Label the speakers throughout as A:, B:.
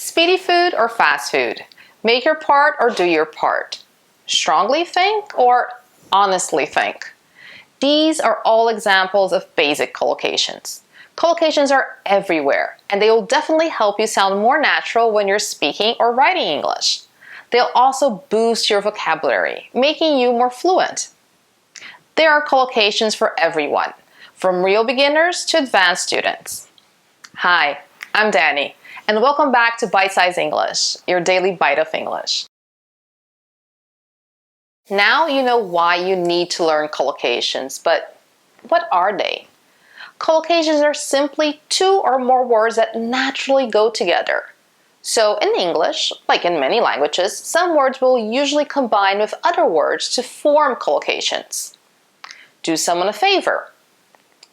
A: Speedy food or fast food? Make your part or do your part? Strongly think or honestly think? These are all examples of basic collocations. Collocations are everywhere, and they will definitely help you sound more natural when you're speaking or writing English. They'll also boost your vocabulary, making you more fluent. There are collocations for everyone, from real beginners to advanced students. Hi, I'm Danny, and welcome back to Bite Size English, your daily bite of English. Now you know why you need to learn collocations, but what are they? Collocations are simply two or more words that naturally go together. So in English, like in many languages, some words will usually combine with other words to form collocations. Do someone a favor.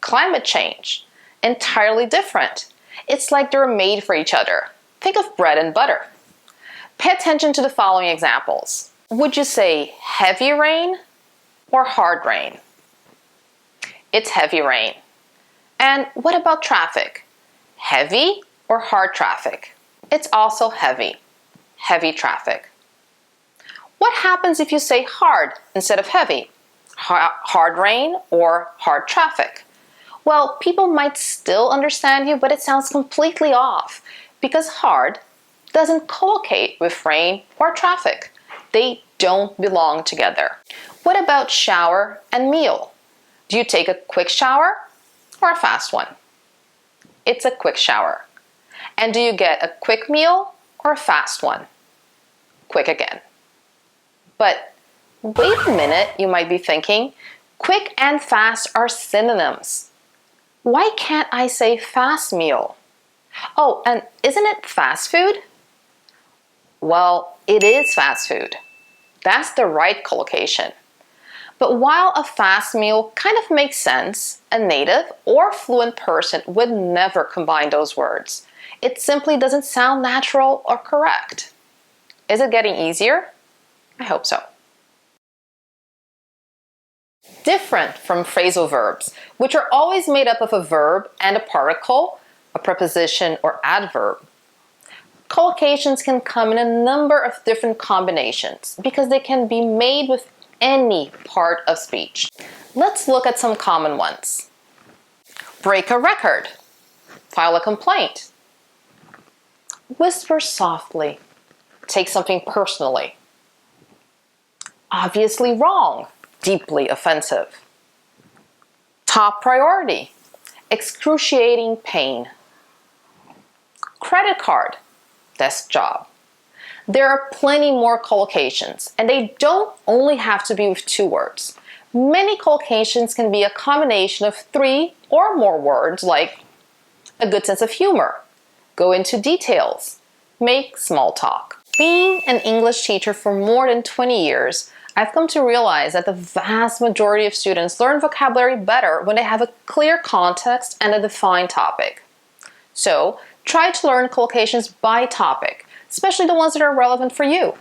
A: Climate change. Entirely different. It's like they're made for each other. Think of bread and butter. Pay attention to the following examples. Would you say heavy rain or hard rain? It's heavy rain. And what about traffic? Heavy or hard traffic? It's also heavy. Heavy traffic. What happens if you say hard instead of heavy? Hard rain or hard traffic? Well, people might still understand you, but it sounds completely off because hard doesn't collocate with rain or traffic. They don't belong together. What about shower and meal? Do you take a quick shower or a fast one? It's a quick shower. And do you get a quick meal or a fast one? Quick again. But wait a minute, you might be thinking, quick and fast are synonyms. Why can't I say fast meal? Oh, and isn't it fast food? Well, it is fast food. That's the right collocation. But while a fast meal kind of makes sense, a native or fluent person would never combine those words. It simply doesn't sound natural or correct. Is it getting easier? I hope so. Different from phrasal verbs, which are always made up of a verb and a particle, a preposition or adverb. Collocations can come in a number of different combinations because they can be made with any part of speech. Let's look at some common ones. Break a record. File a complaint. Whisper softly. Take something personally. Obviously wrong. Deeply offensive. Top priority. Excruciating pain. Credit card. Desk job. There are plenty more collocations, and they don't only have to be with two words. Many collocations can be a combination of three or more words, like a good sense of humor, go into details, make small talk. Being an English teacher for more than 20 years, I've come to realize that the vast majority of students learn vocabulary better when they have a clear context and a defined topic. So, try to learn collocations by topic, especially the ones that are relevant for you.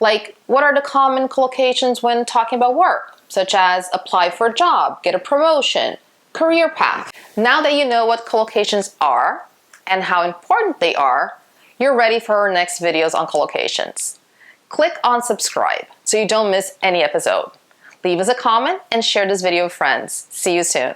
A: Like, what are the common collocations when talking about work, such as apply for a job, get a promotion, career path. Now that you know what collocations are and how important they are, you're ready for our next videos on collocations. Click on subscribe so you don't miss any episode. Leave us a comment and share this video with friends. See you soon.